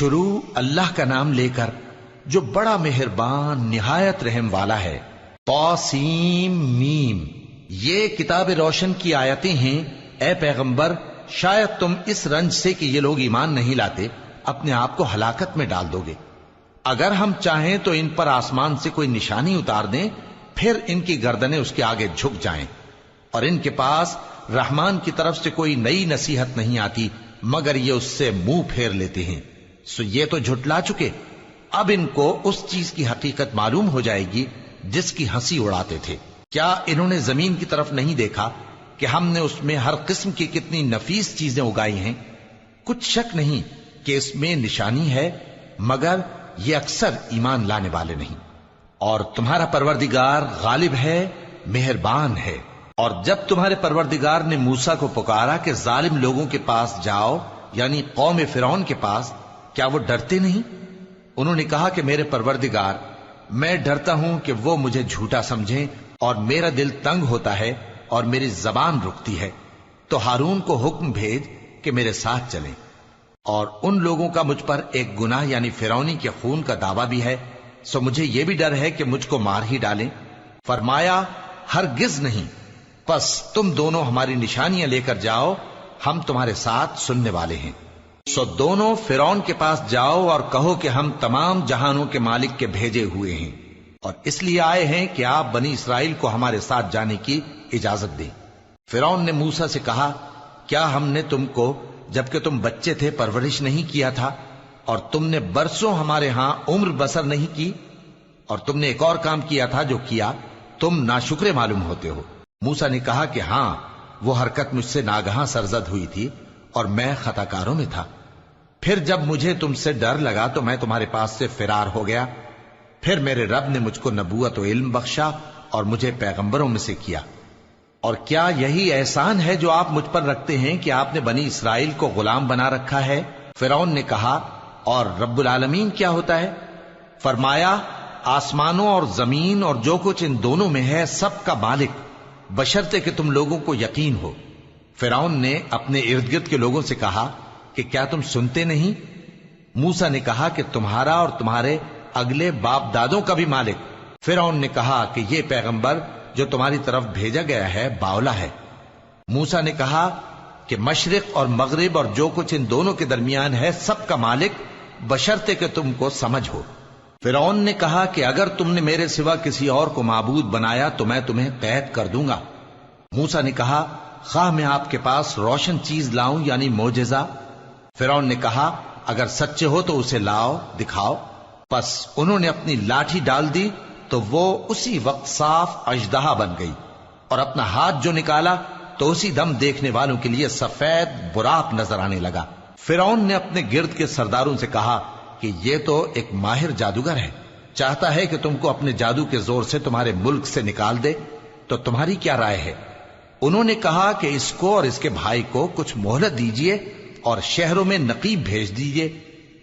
شروع اللہ کا نام لے کر جو بڑا مہربان نہایت رحم والا ہے۔ طاسیم میم، یہ کتاب روشن کی آیتیں ہیں۔ اے پیغمبر، شاید تم اس رنج سے کہ یہ لوگ ایمان نہیں لاتے اپنے آپ کو ہلاکت میں ڈال دو گے۔ اگر ہم چاہیں تو ان پر آسمان سے کوئی نشانی اتار دیں، پھر ان کی گردنیں اس کے آگے جھک جائیں، اور ان کے پاس رحمان کی طرف سے کوئی نئی نصیحت نہیں آتی مگر یہ اس سے منہ پھیر لیتے ہیں۔ سو یہ تو جھٹلا چکے، اب ان کو اس چیز کی حقیقت معلوم ہو جائے گی جس کی ہنسی اڑاتے تھے۔ کیا انہوں نے زمین کی طرف نہیں دیکھا کہ ہم نے اس میں ہر قسم کی کتنی نفیس چیزیں اگائی ہیں؟ کچھ شک نہیں کہ اس میں نشانی ہے، مگر یہ اکثر ایمان لانے والے نہیں۔ اور تمہارا پروردگار غالب ہے، مہربان ہے۔ اور جب تمہارے پروردگار نے موسیٰ کو پکارا کہ ظالم لوگوں کے پاس جاؤ، یعنی قوم فرعون کے پاس، کیا وہ ڈرتے نہیں؟ انہوں نے کہا کہ میرے پروردگار، میں ڈرتا ہوں کہ وہ مجھے جھوٹا سمجھیں، اور میرا دل تنگ ہوتا ہے اور میری زبان رکتی ہے، تو ہارون کو حکم بھیج کہ میرے ساتھ چلیں۔ اور ان لوگوں کا مجھ پر ایک گناہ یعنی فرعونی کے خون کا دعویٰ بھی ہے، سو مجھے یہ بھی ڈر ہے کہ مجھ کو مار ہی ڈالیں۔ فرمایا ہرگز نہیں، پس تم دونوں ہماری نشانیاں لے کر جاؤ، ہم تمہارے ساتھ سننے والے ہیں۔ سو دونوں فرعون کے پاس جاؤ اور کہو کہ ہم تمام جہانوں کے مالک کے بھیجے ہوئے ہیں، اور اس لیے آئے ہیں کہ آپ بنی اسرائیل کو ہمارے ساتھ جانے کی اجازت دیں۔ فرعون نے موسیٰ سے کہا، کیا ہم نے تم کو جبکہ تم بچے تھے پرورش نہیں کیا تھا، اور تم نے برسوں ہمارے ہاں عمر بسر نہیں کی؟ اور تم نے ایک اور کام کیا تھا جو کیا، تم ناشکرے معلوم ہوتے ہو۔ موسیٰ نے کہا کہ ہاں، وہ حرکت مجھ سے ناگہاں سرزد ہوئی تھی اور میں خطا کاروں میں تھا۔ پھر جب مجھے تم سے ڈر لگا تو میں تمہارے پاس سے فرار ہو گیا۔ پھر میرے رب نے مجھ کو نبوت و علم بخشا اور مجھے پیغمبروں میں سے کیا۔ اور کیا یہی احسان ہے جو آپ مجھ پر رکھتے ہیں کہ آپ نے بنی اسرائیل کو غلام بنا رکھا ہے؟ فرعون نے کہا، اور رب العالمین کیا ہوتا ہے؟ فرمایا، آسمانوں اور زمین اور جو کچھ ان دونوں میں ہے سب کا مالک، بشرطے کہ تم لوگوں کو یقین ہو۔ فرعون نے اپنے ارد گرد کے لوگوں سے کہا کہ کیا تم سنتے نہیں؟ موسیٰ نے کہا کہ تمہارا اور تمہارے اگلے باپ دادوں کا بھی مالک۔ فرعون نے کہا کہ یہ پیغمبر جو تمہاری طرف بھیجا گیا ہے باولا ہے۔ موسیٰ نے کہا کہ مشرق اور مغرب اور جو کچھ ان دونوں کے درمیان ہے سب کا مالک، بشرطے کہ تم کو سمجھ ہو۔ فرعون نے کہا کہ اگر تم نے میرے سوا کسی اور کو معبود بنایا تو میں تمہیں قید کر دوں گا۔ موسیٰ نے کہا، خواہ میں آپ کے پاس روشن چیز لاؤں یعنی معجزہ؟ فرعون نے کہا، اگر سچے ہو تو اسے لاؤ، دکھاؤ۔ پس انہوں نے اپنی لاٹھی ڈال دی تو وہ اسی وقت صاف اژدہا بن گئی، اور اپنا ہاتھ جو نکالا تو اسی دم دیکھنے والوں کے لیے سفید براق نظر آنے لگا۔ فرعون نے اپنے گرد کے سرداروں سے کہا کہ یہ تو ایک ماہر جادوگر ہے، چاہتا ہے کہ تم کو اپنے جادو کے زور سے تمہارے ملک سے نکال دے، تو تمہاری کیا رائے ہے؟ انہوں نے کہا کہ اس کو اور اس کے بھائی کو کچھ مہلت دیجئے اور شہروں میں نقیب بھیج دیجئے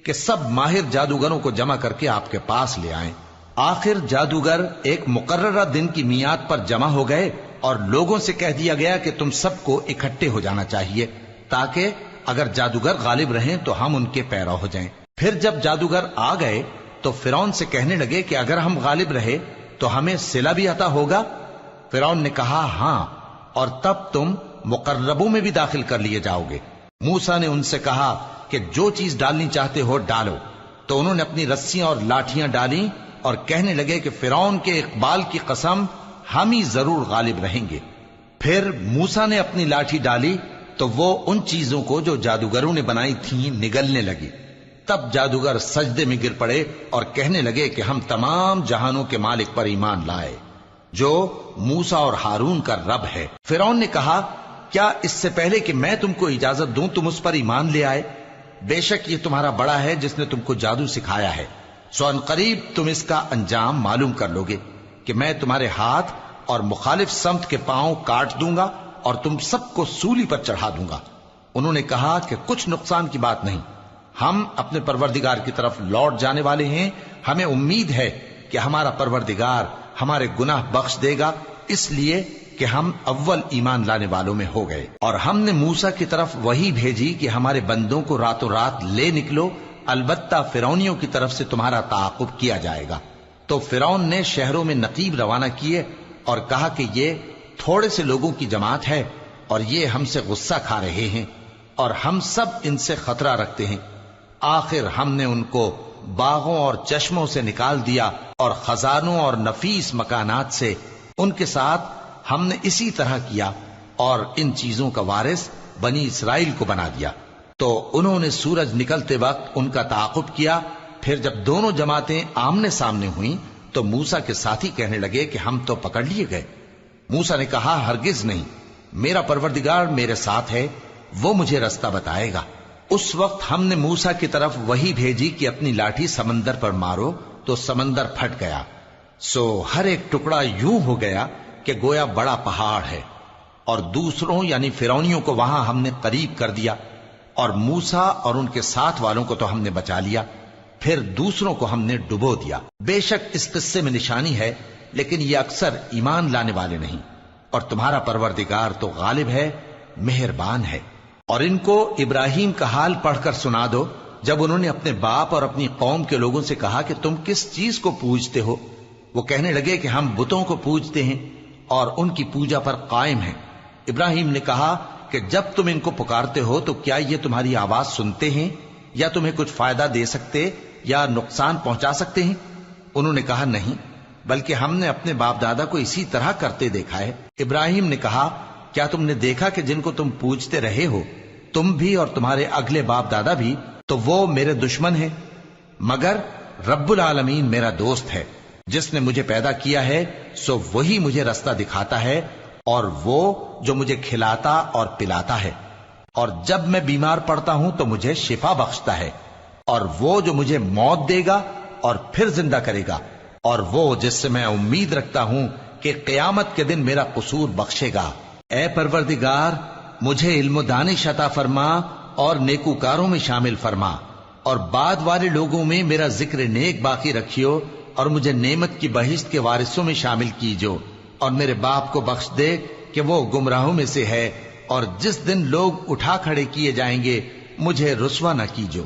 کہ سب ماہر جادوگروں کو جمع کر کے آپ کے پاس لے آئیں۔ آخر جادوگر ایک مقررہ دن کی میعاد پر جمع ہو گئے اور لوگوں سے کہہ دیا گیا کہ تم سب کو اکٹھے ہو جانا چاہیے تاکہ اگر جادوگر غالب رہیں تو ہم ان کے پیرو ہو جائیں۔ پھر جب جادوگر آ گئے تو فرعون سے کہنے لگے کہ اگر ہم غالب رہے تو ہمیں صلہ بھی عطا ہوگا؟ فرعون نے کہا، ہاں، اور تب تم مقربوں میں بھی داخل کر لیے جاؤ گے۔ موسیٰ نے ان سے کہا کہ جو چیز ڈالنی چاہتے ہو ڈالو، تو انہوں نے اپنی رسیاں اور لاٹھیاں ڈالیں اور کہنے لگے کہ فرعون کے اقبال کی قسم، ہم ہی ضرور غالب رہیں گے۔ پھر موسیٰ نے اپنی لاٹھی ڈالی تو وہ ان چیزوں کو جو جادوگروں نے بنائی تھیں نگلنے لگی۔ تب جادوگر سجدے میں گر پڑے اور کہنے لگے کہ ہم تمام جہانوں کے مالک پر ایمان لائے جو موسیٰ اور ہارون کا رب ہے۔ فرعون نے کہا، کیا اس سے پہلے کہ میں تم کو اجازت دوں تم اس پر ایمان لے آئے؟ بے شک یہ تمہارا بڑا ہے جس نے تم کو جادو سکھایا ہے، سو ان قریب تم اس کا انجام معلوم کر لو گے کہ میں تمہارے ہاتھ اور مخالف سمت کے پاؤں کاٹ دوں گا اور تم سب کو سولی پر چڑھا دوں گا۔ انہوں نے کہا کہ کچھ نقصان کی بات نہیں، ہم اپنے پروردگار کی طرف لوٹ جانے والے ہیں، ہمیں امید ہے کہ ہمارا پروردگار ہمارے گناہ بخش دے گا، اس لیے کہ ہم اول ایمان لانے والوں میں ہو گئے۔ اور ہم نے موسیٰ کی طرف وحی بھیجی کہ ہمارے بندوں کو راتوں رات لے نکلو البتہ فرعونیوں کی طرف سے تمہارا تعاقب کیا جائے گا۔ تو فرعون نے شہروں میں نقیب روانہ کیے اور کہا کہ یہ تھوڑے سے لوگوں کی جماعت ہے اور یہ ہم سے غصہ کھا رہے ہیں اور ہم سب ان سے خطرہ رکھتے ہیں۔ آخر ہم نے ان کو باغوں اور چشموں سے نکال دیا اور خزانوں اور نفیس مکانات سے ان کے ساتھ ہم نے اسی طرح کیا، اور ان چیزوں کا وارث بنی اسرائیل کو بنا دیا۔ تو انہوں نے سورج نکلتے وقت ان کا تعاقب کیا۔ پھر جب دونوں جماعتیں آمنے سامنے ہوئیں تو موسیٰ کے ساتھی کہنے لگے کہ ہم تو پکڑ لیے گئے۔ موسیٰ نے کہا ہرگز نہیں، میرا پروردگار میرے ساتھ ہے، وہ مجھے رستہ بتائے گا۔ اس وقت ہم نے موسیٰ کی طرف وحی بھیجی کہ اپنی لاٹھی سمندر پر مارو، تو سمندر پھٹ گیا، سو ہر ایک ٹکڑا یوں ہو گیا کہ گویا بڑا پہاڑ ہے، اور دوسروں یعنی فرعونیوں کو وہاں ہم نے قریب کر دیا، اور موسیٰ اور ان کے ساتھ والوں کو تو ہم نے بچا لیا، پھر دوسروں کو ہم نے ڈبو دیا۔ بے شک اس قصے میں نشانی ہے، لیکن یہ اکثر ایمان لانے والے نہیں، اور تمہارا پروردگار تو غالب ہے، مہربان ہے۔ اور ان کو ابراہیم کا حال پڑھ کر سنا دو جب انہوں نے اپنے باپ اور اپنی قوم کے لوگوں سے کہا کہ تم کس چیز کو پوجتے ہو؟ وہ کہنے لگے کہ ہم بتوں کو پوجتے ہیں اور ان کی پوجا پر قائم ہیں۔ ابراہیم نے کہا کہ جب تم ان کو پکارتے ہو تو کیا یہ تمہاری آواز سنتے ہیں یا تمہیں کچھ فائدہ دے سکتے یا نقصان پہنچا سکتے ہیں؟ انہوں نے کہا نہیں، بلکہ ہم نے اپنے باپ دادا کو اسی طرح کرتے دیکھا ہے۔ ابراہیم نے کہا کیا تم نے دیکھا کہ جن کو تم پوجتے رہے ہو، تم بھی اور تمہارے اگلے باپ دادا بھی، تو وہ میرے دشمن ہیں، مگر رب العالمین میرا دوست ہے۔ جس نے مجھے پیدا کیا ہے سو وہی مجھے رستہ دکھاتا ہے، اور وہ جو مجھے کھلاتا اور پلاتا ہے، اور جب میں بیمار پڑتا ہوں تو مجھے شفا بخشتا ہے، اور وہ جو مجھے موت دے گا اور پھر زندہ کرے گا، اور وہ جس سے میں امید رکھتا ہوں کہ قیامت کے دن میرا قصور بخشے گا۔ اے پروردگار، مجھے علم و دانش عطا فرما اور نیکوکاروں میں شامل فرما، اور بعد والے لوگوں میں میرا ذکر نیک باقی رکھیو، اور مجھے نعمت کی بہشت کے وارثوں میں شامل کیجو، اور میرے باپ کو بخش دے کہ وہ گمراہوں میں سے ہے، اور جس دن لوگ اٹھا کھڑے کیے جائیں گے مجھے رسوا نہ کیجو،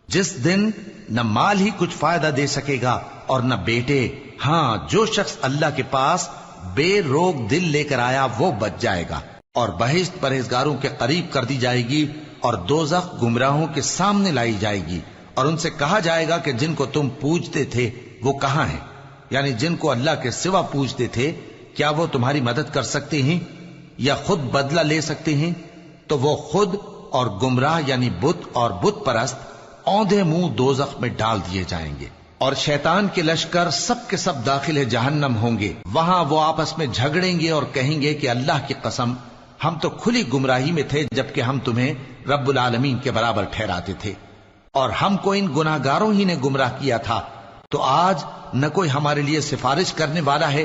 جس دن نہ مال ہی کچھ فائدہ دے سکے گا اور نہ بیٹے۔ ہاں، جو شخص اللہ کے پاس بے روک دل لے کر آیا وہ بچ جائے گا، اور بہشت پرہیزگاروں کے قریب کر دی جائے گی، اور دوزخ گمراہوں کے سامنے لائی جائے گی، اور ان سے کہا جائے گا کہ جن کو تم پوجتے تھے وہ کہاں ہیں؟ یعنی جن کو اللہ کے سوا پوجتے تھے، کیا وہ تمہاری مدد کر سکتے ہیں یا خود بدلہ لے سکتے ہیں؟ تو وہ خود اور گمراہ یعنی بت اور بت پرست اوندھے منہ دوزخ میں ڈال دیے جائیں گے، اور شیطان کے لشکر سب کے سب داخل جہنم ہوں گے۔ وہاں وہ آپس میں جھگڑیں گے اور کہیں گے کہ اللہ کی قسم، ہم تو کھلی گمراہی میں تھے جبکہ ہم تمہیں رب العالمین کے برابر ٹھہراتے تھے، اور ہم کو ان گناہگاروں ہی نے گمراہ کیا تھا، تو آج نہ کوئی ہمارے لیے سفارش کرنے والا ہے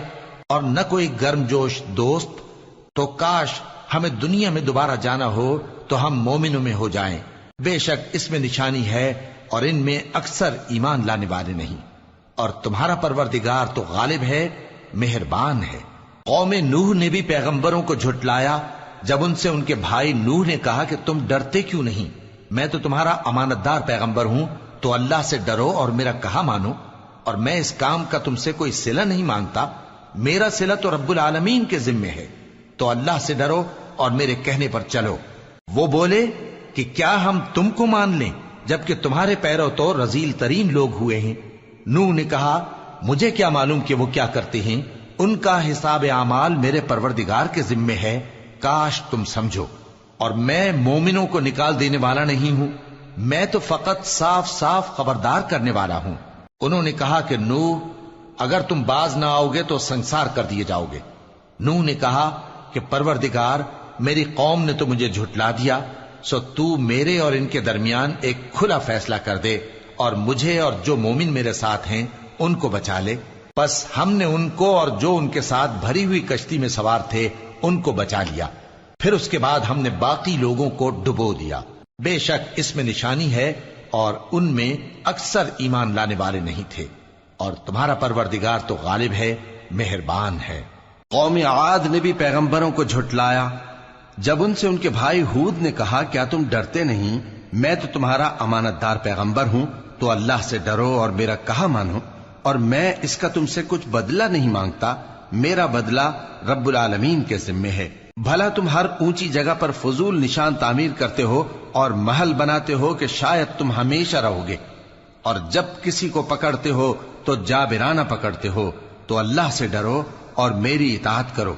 اور نہ کوئی گرم جوش دوست۔ تو کاش ہمیں دنیا میں دوبارہ جانا ہو تو ہم مومنوں میں ہو جائیں۔ بے شک اس میں نشانی ہے اور ان میں اکثر ایمان لانے والے نہیں، اور تمہارا پروردگار تو غالب ہے، مہربان ہے۔ قوم نوح نے بھی پیغمبروں کو جھٹلایا جب ان سے ان کے بھائی نوح نے کہا کہ تم ڈرتے کیوں نہیں؟ میں تو تمہارا امانت دار پیغمبر ہوں، تو اللہ سے ڈرو اور میرا کہا مانو، اور میں اس کام کا تم سے کوئی صلہ نہیں مانگتا، میرا صلہ تو رب العالمین کے ذمے ہے، تو اللہ سے ڈرو اور میرے کہنے پر چلو۔ وہ بولے کہ کیا ہم تم کو مان لیں جبکہ تمہارے پیرو تو رذیل ترین لوگ ہوئے ہیں؟ نوح نے کہا مجھے کیا معلوم کہ وہ کیا کرتے ہیں، ان کا حساب اعمال میرے پروردگار کے ذمے ہے، کاش تم سمجھو۔ اور میں مومنوں کو نکال دینے والا نہیں ہوں، میں تو فقط صاف صاف خبردار کرنے والا ہوں۔ انہوں نے کہا کہ نوح، اگر تم باز نہ آؤ گے تو سنسار کر دیے جاؤ گے۔ نوح نے کہا کہ پروردگار، میری قوم نے تو مجھے جھٹلا دیا، سو تو میرے اور ان کے درمیان ایک کھلا فیصلہ کر دے، اور مجھے اور جو مومن میرے ساتھ ہیں ان کو بچا لے۔ بس ہم نے ان کو اور جو ان کے ساتھ بھری ہوئی کشتی میں سوار تھے ان کو بچا لیا، پھر اس کے بعد ہم نے باقی لوگوں کو ڈبو دیا۔ بے شک اس میں نشانی ہے اور ان میں اکثر ایمان لانے والے نہیں تھے، اور تمہارا پروردگار تو غالب ہے، مہربان ہے۔ قوم عاد نے بھی پیغمبروں کو جھٹلایا جب ان سے ان کے بھائی ہود نے کہا کیا تم ڈرتے نہیں؟ میں تو تمہارا امانت دار پیغمبر ہوں، تو اللہ سے ڈرو اور میرا کہا مانو، اور میں اس کا تم سے کچھ بدلہ نہیں مانگتا، میرا بدلہ رب العالمین کے ذمے ہے۔ بھلا تم ہر اونچی جگہ پر فضول نشان تعمیر کرتے ہو اور محل بناتے ہو کہ شاید تم ہمیشہ رہو گے، اور جب کسی کو پکڑتے ہو تو جابرانہ پکڑتے ہو، تو اللہ سے ڈرو اور میری اطاعت کرو،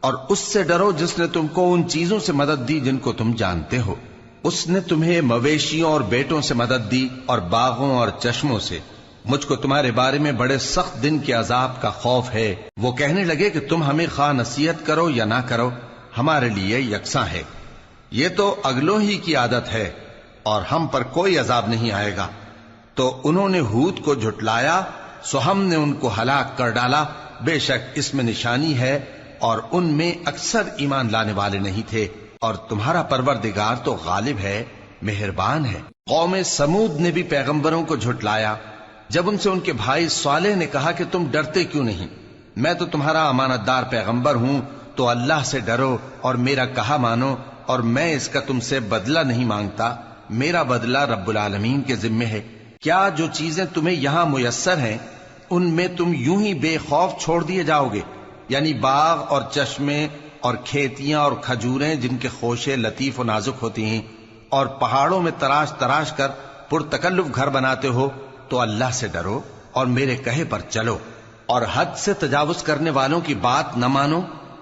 اور اس سے ڈرو جس نے تم کو ان چیزوں سے مدد دی جن کو تم جانتے ہو۔ اس نے تمہیں مویشیوں اور بیٹوں سے مدد دی اور باغوں اور چشموں سے۔ مجھ کو تمہارے بارے میں بڑے سخت دن کے عذاب کا خوف ہے۔ وہ کہنے لگے کہ تم ہمیں خواہ نصیحت کرو یا نہ کرو، ہمارے لیے یکساں ہے، یہ تو اگلوں ہی کی عادت ہے، اور ہم پر کوئی عذاب نہیں آئے گا۔ تو انہوں نے ہود کو جھٹلایا، سو ہم نے ان کو ہلاک کر ڈالا۔ بے شک اس میں نشانی ہے، اور ان میں اکثر ایمان لانے والے نہیں تھے، اور تمہارا پروردگار تو غالب ہے، مہربان ہے۔ قوم سمود نے بھی پیغمبروں کو جھٹلایا جب ان سے ان کے بھائی صالح نے کہا کہ تم ڈرتے کیوں نہیں، میں تو تمہارا امانت دار پیغمبر ہوں، تو اللہ سے ڈرو اور میرا کہا مانو، اور میں اس کا تم سے بدلہ نہیں مانگتا، میرا بدلہ رب العالمین کے ذمے ہے۔ کیا جو چیزیں تمہیں یہاں میسر ہیں ان میں تم یوں ہی بے خوف چھوڑ دیے جاؤ گے؟ یعنی باغ اور چشمے اور کھیتیاں اور کھجوریں جن کے خوشے لطیف و نازک ہوتی ہیں، اور پہاڑوں میں تراش تراش کر پرتکلف گھر بناتے ہو، تو اللہ سے ڈرو اور میرے کہے پر چلو، اور حد سے تجاوز کرنے والوں کی بات نہ مانو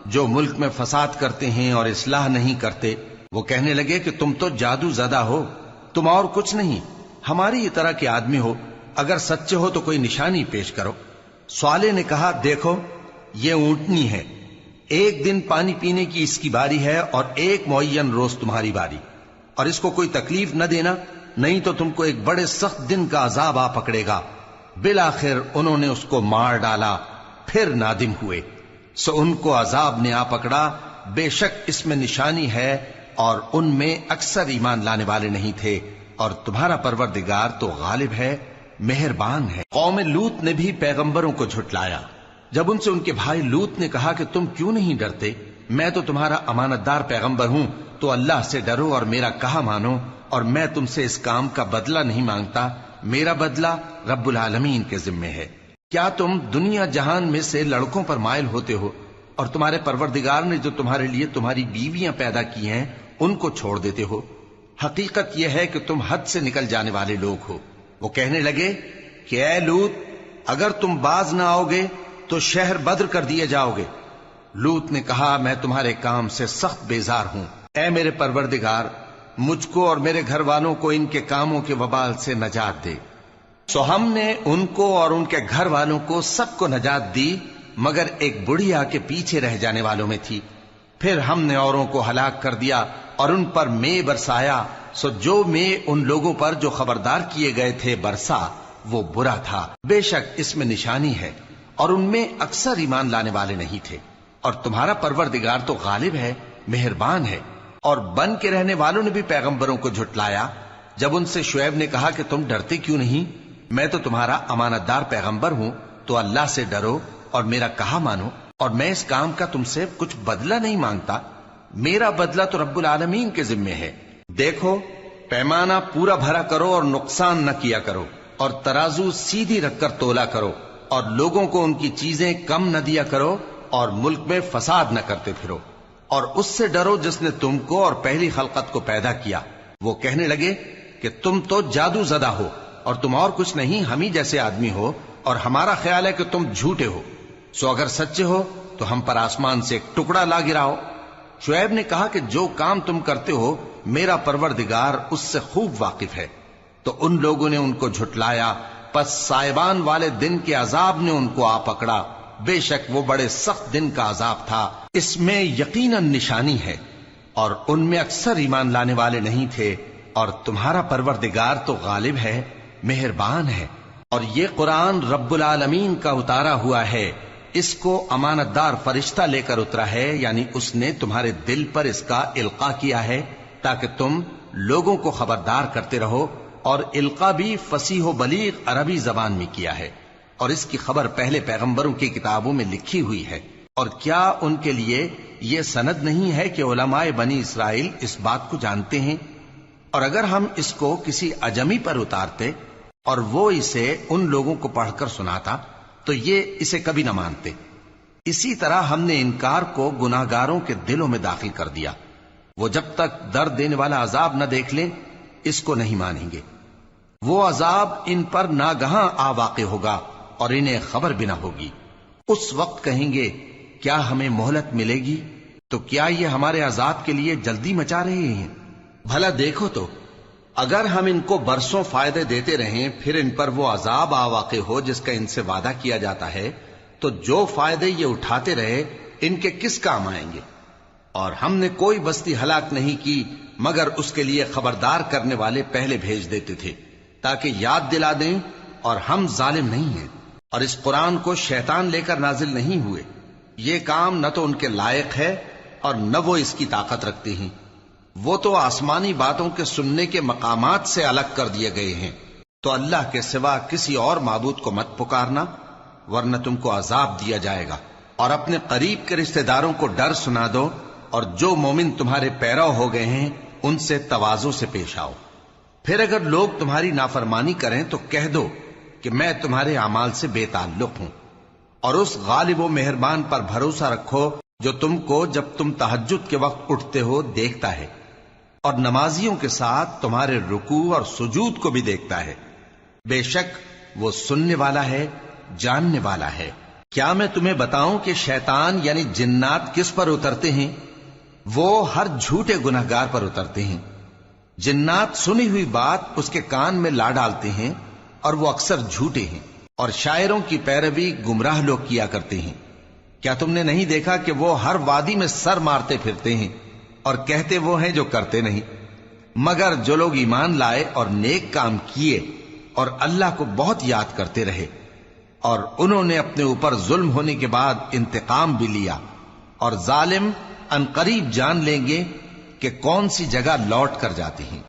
جو ملک میں فساد کرتے ہیں اور اصلاح نہیں کرتے۔ وہ کہنے لگے کہ تم تو جادو زدہ ہو، تم اور کچھ نہیں، ہماری ہی طرح کے آدمی ہو، اگر سچے ہو تو کوئی نشانی پیش کرو۔ صالح نے کہا دیکھو یہ اونٹنی ہے، ایک دن پانی پینے کی اس کی باری ہے اور ایک معین روز تمہاری باری، اور اس کو کوئی تکلیف نہ دینا، نہیں تو تم کو ایک بڑے سخت دن کا عذاب آ پکڑے گا۔ بالآخر انہوں نے اس کو مار ڈالا، پھر نادم ہوئے، سو ان کو عذاب نے آ پکڑا۔ بے شک اس میں نشانی ہے، اور ان میں اکثر ایمان لانے والے نہیں تھے، اور تمہارا پروردگار تو غالب ہے، مہربان ہے۔ قوم لوط نے بھی پیغمبروں کو جھٹلایا جب ان سے ان کے بھائی لوط نے کہا کہ تم کیوں نہیں ڈرتے، میں تو تمہارا امانت دار پیغمبر ہوں، تو اللہ سے ڈرو اور میرا کہا مانو، اور میں تم سے اس کام کا بدلہ نہیں مانگتا، میرا بدلہ رب العالمین کے ذمے ہے۔ کیا تم دنیا جہان میں سے لڑکوں پر مائل ہوتے ہو، اور تمہارے پروردگار نے جو تمہارے لیے تمہاری بیویاں پیدا کی ہیں ان کو چھوڑ دیتے ہو؟ حقیقت یہ ہے کہ تم حد سے نکل جانے والے لوگ ہو۔ وہ کہنے لگے کہ اے لوط، اگر تم باز نہ آؤ گے تو شہر بدر کر دیے جاؤ گے۔ لوط نے کہا میں تمہارے کام سے سخت بیزار ہوں، اے میرے پروردگار مجھ کو اور میرے گھر والوں کو ان کے کاموں کے وبال سے نجات دے۔ سو ہم نے ان کو اور ان کے گھر والوں کو سب کو نجات دی، مگر ایک بڑھیا کے پیچھے رہ جانے والوں میں تھی۔ پھر ہم نے اوروں کو ہلاک کر دیا اور ان پر مے برسایا، سو جو مے ان لوگوں پر جو خبردار کیے گئے تھے برسا وہ برا تھا۔ بے شک اس میں نشانی ہے، اور ان میں اکثر ایمان لانے والے نہیں تھے، اور تمہارا پروردگار تو غالب ہے، مہربان ہے۔ اور بن کے رہنے والوں نے بھی پیغمبروں کو جھٹلایا جب ان سے شعیب نے کہا کہ تم ڈرتے کیوں نہیں، میں تو تمہارا امانت دار پیغمبر ہوں، تو اللہ سے ڈرو اور میرا کہا مانو، اور میں اس کام کا تم سے کچھ بدلہ نہیں مانگتا، میرا بدلہ تو رب العالمین کے ذمے ہے۔ دیکھو پیمانہ پورا بھرا کرو اور نقصان نہ کیا کرو، اور ترازو سیدھی رکھ کر تولا کرو، اور لوگوں کو ان کی چیزیں کم نہ دیا کرو، اور ملک میں فساد نہ کرتے پھرو، اور اس سے ڈرو جس نے تم کو اور پہلی خلقت کو پیدا کیا۔ وہ کہنے لگے کہ تم تو جادو زدہ ہو، اور تم اور کچھ نہیں، ہم ہی جیسے آدمی ہو، اور ہمارا خیال ہے کہ تم جھوٹے ہو، سو اگر سچے ہو تو ہم پر آسمان سے ایک ٹکڑا لا گراؤ۔ شعیب نے کہا کہ جو کام تم کرتے ہو میرا پروردگار اس سے خوب واقف ہے۔ تو ان لوگوں نے ان کو جھٹلایا، پس سائبان والے دن کے عذاب نے ان کو آ پکڑا، بے شک وہ بڑے سخت دن کا عذاب تھا، اس میں یقیناً نشانی ہے، اور ان میں اکثر ایمان لانے والے نہیں تھے، اور تمہارا پروردگار تو غالب ہے، مہربان ہے۔ اور یہ قرآن رب العالمین کا اتارا ہوا ہے، اس کو امانت دار فرشتہ لے کر اترا ہے، یعنی اس نے تمہارے دل پر اس کا القاء کیا ہے تاکہ تم لوگوں کو خبردار کرتے رہو، اور القاء بھی فصیح و بلیغ عربی زبان میں کیا ہے، اور اس کی خبر پہلے پیغمبروں کی کتابوں میں لکھی ہوئی ہے۔ اور کیا ان کے لیے یہ سند نہیں ہے کہ علماء بنی اسرائیل اس بات کو جانتے ہیں؟ اور اگر ہم اس کو کسی اجمی پر اتارتے اور وہ اسے ان لوگوں کو پڑھ کر سناتا تو یہ اسے کبھی نہ مانتے. اسی طرح ہم نے انکار کو گناہگاروں کے دلوں میں داخل کر دیا. وہ جب تک درد دینے والا عذاب نہ دیکھ لیں اس کو نہیں مانیں گے. وہ عذاب ان پر ناگہاں آ واقع ہوگا اور انہیں خبر بھی نہ ہوگی. اس وقت کہیں گے کیا ہمیں مہلت ملے گی؟ تو کیا یہ ہمارے عذاب کے لیے جلدی مچا رہے ہیں؟ بھلا دیکھو تو اگر ہم ان کو برسوں فائدے دیتے رہیں پھر ان پر وہ عذاب آ واقع ہو جس کا ان سے وعدہ کیا جاتا ہے تو جو فائدے یہ اٹھاتے رہے ان کے کس کام آئیں گے؟ اور ہم نے کوئی بستی ہلاک نہیں کی مگر اس کے لیے خبردار کرنے والے پہلے بھیج دیتے تھے تاکہ یاد دلا دیں، اور ہم ظالم نہیں ہیں. اور اس قرآن کو شیطان لے کر نازل نہیں ہوئے. یہ کام نہ تو ان کے لائق ہے اور نہ وہ اس کی طاقت رکھتے ہیں. وہ تو آسمانی باتوں کے سننے کے مقامات سے الگ کر دیے گئے ہیں. تو اللہ کے سوا کسی اور معبود کو مت پکارنا ورنہ تم کو عذاب دیا جائے گا. اور اپنے قریب کے رشتہ داروں کو ڈر سنا دو، اور جو مومن تمہارے پیرو ہو گئے ہیں ان سے تواضع سے پیش آؤ. پھر اگر لوگ تمہاری نافرمانی کریں تو کہہ دو کہ میں تمہارے اعمال سے بے تعلق ہوں، اور اس غالب و مہربان پر بھروسہ رکھو جو تم کو جب تم تہجد کے وقت اٹھتے ہو دیکھتا ہے، اور نمازیوں کے ساتھ تمہارے رکوع اور سجود کو بھی دیکھتا ہے. بے شک وہ سننے والا ہے، جاننے والا ہے. کیا میں تمہیں بتاؤں کہ شیطان یعنی جنات کس پر اترتے ہیں؟ وہ ہر جھوٹے گناہگار پر اترتے ہیں. جنات سنی ہوئی بات اس کے کان میں لا ڈالتے ہیں اور وہ اکثر جھوٹے ہیں، اور شاعروں کی پیروی گمراہ لوگ کیا کرتے ہیں. کیا تم نے نہیں دیکھا کہ وہ ہر وادی میں سر مارتے پھرتے ہیں اور کہتے وہ ہیں جو کرتے نہیں؟ مگر جو لوگ ایمان لائے اور نیک کام کیے اور اللہ کو بہت یاد کرتے رہے، اور انہوں نے اپنے اوپر ظلم ہونے کے بعد انتقام بھی لیا، اور ظالم ان قریب جان لیں گے کہ کون سی جگہ لوٹ کر جاتے ہیں.